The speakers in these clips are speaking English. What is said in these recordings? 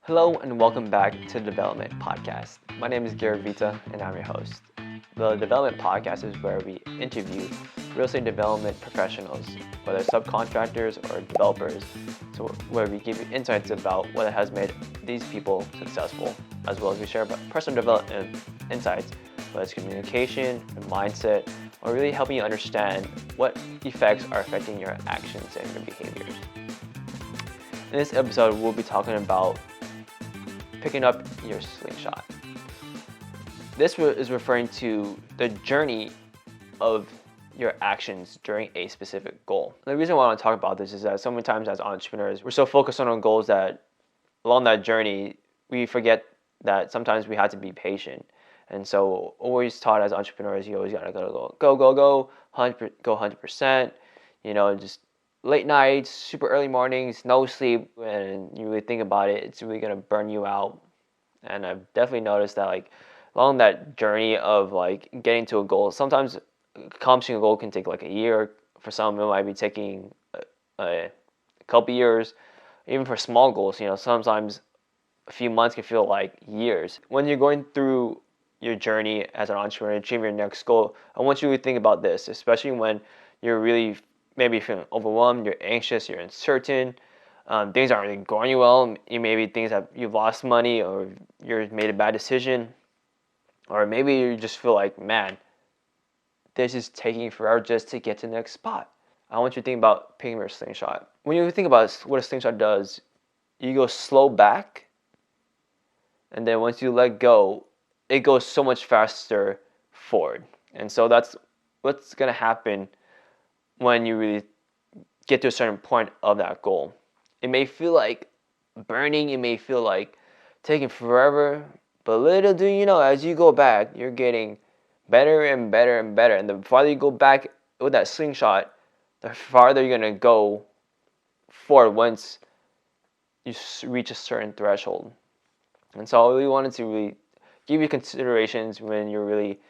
Hello and welcome back to the DevelUPment Podcast. My name is Garrett Vita and I'm your host. The DevelUPment Podcast is where we interview real estate development professionals, whether subcontractors or developers, so where we give you insights about what has made these people successful, as well as we share about personal development insights, whether it's communication, mindset, or really helping you understand what effects are affecting your actions and your behaviors. In this episode, we'll be talking about picking up your slingshot. This is referring to the journey of your actions during a specific goal. The reason why I want to talk about this is that so many times as entrepreneurs, we're so focused on our goals that along that journey, we forget that sometimes we have to be patient. And so always taught as entrepreneurs, you always gotta go 100%, just late nights, super early mornings, no sleep, and you really think about it, it's really gonna burn you out. And I've definitely noticed that along that journey of getting to a goal, sometimes accomplishing a goal can take a year. For some, it might be taking a couple years. Even for small goals, sometimes a few months can feel like years. When you're going through your journey as an entrepreneur, achieving your next goal, I want you to think about this, especially when you're really maybe feeling overwhelmed, you're anxious, you're uncertain, things aren't really going well. You maybe things that you've lost money or you've made a bad decision, or maybe you just feel like, man, this is taking forever just to get to the next spot. I want you to think about picking your slingshot. When you think about what a slingshot does, you go slow back, and then once you let go, it goes so much faster forward. And so that's what's gonna happen when you really get to a certain point of that goal. It may feel like burning, it may feel like taking forever, but little do you know, as you go back, you're getting better and better and better. And the farther you go back with that slingshot, the farther you're gonna go forward once you reach a certain threshold. And so I really wanted to really give you considerations when you're really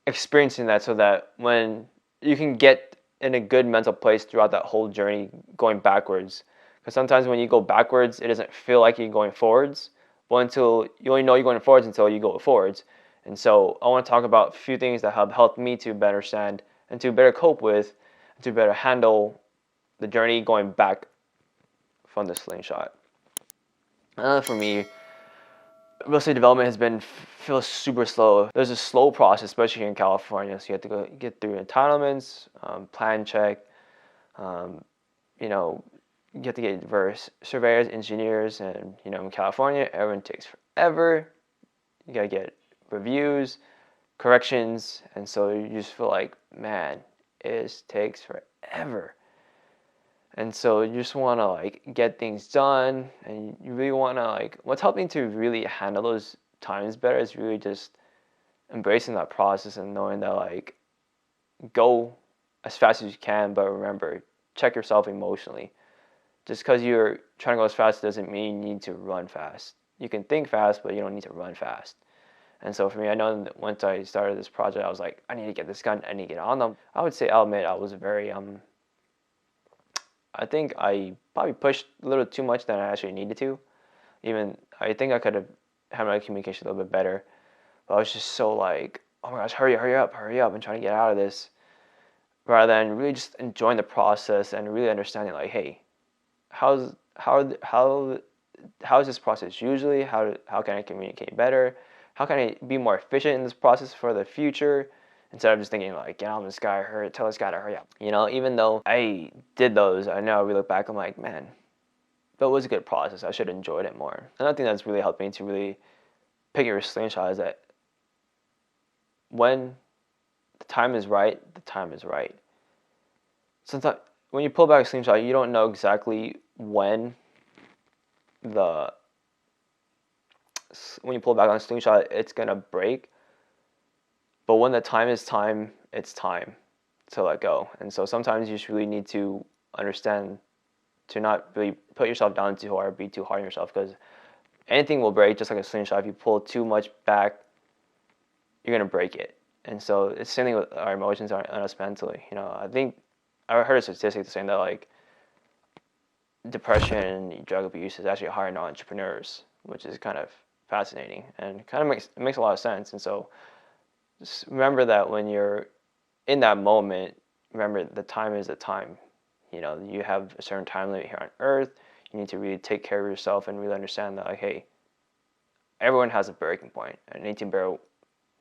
experiencing that, so that when you can get in a good mental place throughout that whole journey going backwards. Because sometimes when you go backwards, it doesn't feel like you're going forwards. But until you only know you're going forwards until you go forwards. And so I want to talk about a few things that have helped me to better understand and to better cope with, and to better handle the journey going back from the slingshot. For me, real estate development feels super slow. There's a slow process, especially here in California. So you have to get through entitlements, plan check. You have to get diverse surveyors, engineers, and in California, everyone takes forever. You gotta get reviews, corrections, and so you just feel like, man, it takes forever. And so you just want to get things done, and you really want to what's helping to really handle those times better is really just embracing that process and knowing that go as fast as you can, but remember, check yourself emotionally. Just because you're trying to go as fast doesn't mean you need to run fast. You can think fast, but you don't need to run fast. And so for me, I know that once I started this project, I was like, I need to get this done, I need to get on them. I'll admit I was very I think I probably pushed a little too much than I actually needed to. I think I could have had my communication a little bit better. But I was just so oh my gosh, hurry up, I'm trying to get out of this. Rather than really just enjoying the process and really understanding hey, how is this process usually? How can I communicate better? How can I be more efficient in this process for the future? Instead of just thinking get on this guy, tell this guy to hurry up. Even though I did those, I know we look back, I'm like, man, that was a good process. I should have enjoyed it more. Another thing that's really helped me to really pick your slingshot is that when the time is right, the time is right. Sometimes when you pull back a slingshot, you don't know exactly when you pull back on a slingshot, it's gonna break. But when the time is time, it's time to let go. And so sometimes you just really need to understand to not really put yourself down too hard, be too hard on yourself, because anything will break, just like a slingshot. If you pull too much back, you're gonna break it. And so it's the same thing with our emotions and us mentally. I think I heard a statistic saying that depression and drug abuse is actually higher in entrepreneurs, which is kind of fascinating and kind of makes a lot of sense. And so just remember that when you're in that moment, remember the time is the time. You have a certain time limit here on Earth. You need to really take care of yourself and really understand that, like, hey, everyone has a breaking point. And you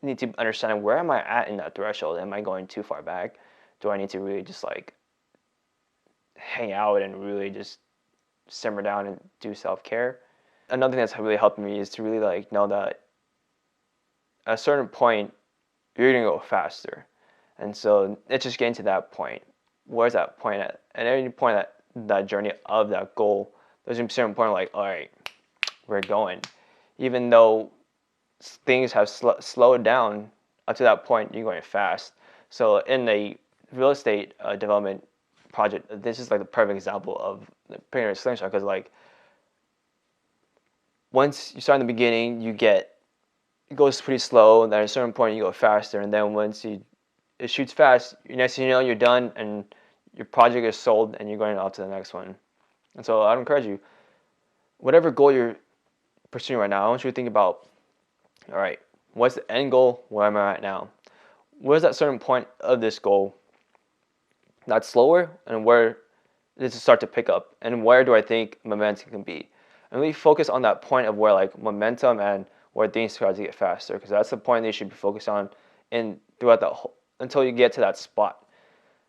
need to understand, where am I at in that threshold? Am I going too far back? Do I need to really just like hang out and really just simmer down and do self-care? Another thing that's really helped me is to really like know that at a certain point you're gonna go faster. And so it's just getting to that point. Where's that point at? At any point that journey of that goal, there's a certain point like, all right, we're going. Even though things have slowed down up to that point, you're going fast. So in the real estate development project, this is like the perfect example of the pretty much slingshot, because like once you start in the beginning, it goes pretty slow, and then at a certain point you go faster, and then once it shoots fast, next thing you know, you're done and your project is sold and you're going on to the next one. And so I'd encourage you, whatever goal you're pursuing right now, I want you to think about, all right, what's the end goal? Where am I at now? Where's that certain point of this goal that's slower, and where does it start to pick up, and where do I think momentum can be? And really focus on that point of where like momentum and where things start to get faster, because that's the point that you should be focused on throughout the whole, until you get to that spot.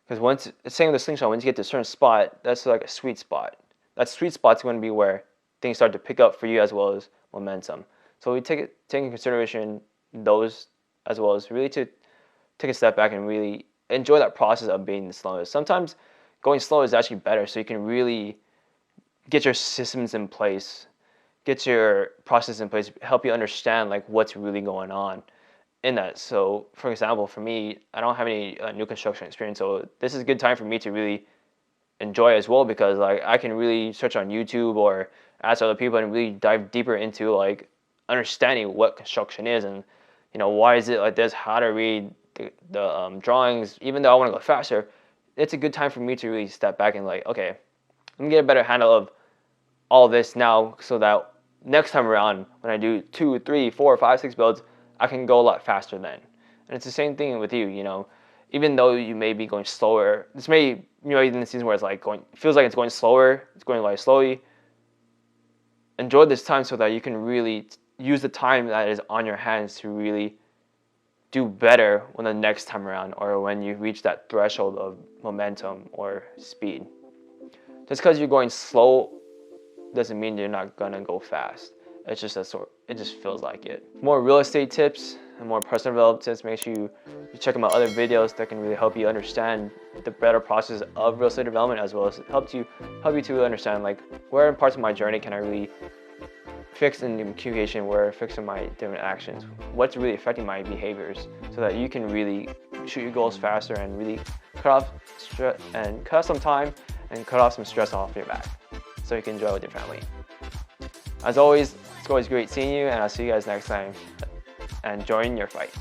Because once, it's saying with the slingshot, once you get to a certain spot, that's like a sweet spot. That sweet spot's going to be where things start to pick up for you as well as momentum. So we take in consideration those, as well as really to take a step back and really enjoy that process of being the slowest. Sometimes going slow is actually better, so you can really get your systems in place, get your process in place, help you understand like what's really going on in that. So for example, for me, I don't have any new construction experience, so this is a good time for me to really enjoy as well, because like I can really search on YouTube or ask other people and really dive deeper into like understanding what construction is, and why is it like this, how to read the drawings. Even though I want to go faster, it's a good time for me to really step back and like, okay, let me get a better handle of all this now, so that next time around when I do 2, 3, 4, 5, 6 builds, I can go a lot faster then. And it's the same thing with you, even though you may be going slower, this may, even in the season where it's like feels like it's going slower, it's going like slowly, enjoy this time so that you can really use the time that is on your hands to really do better when the next time around, or when you reach that threshold of momentum or speed. Just because you're going slow doesn't mean you're not gonna go fast. It's just it just feels like it. More real estate tips and more personal development tips, make sure you check out my other videos that can really help you understand the better process of real estate development, as well as help you to understand like where in parts of my journey can I really fix in the communication, where fixing my different actions, what's really affecting my behaviors, so that you can really shoot your goals faster and really cut off some time and cut off some stress off your back, so you can enjoy with your family. As always, it's always great seeing you, and I'll see you guys next time. And join your fight.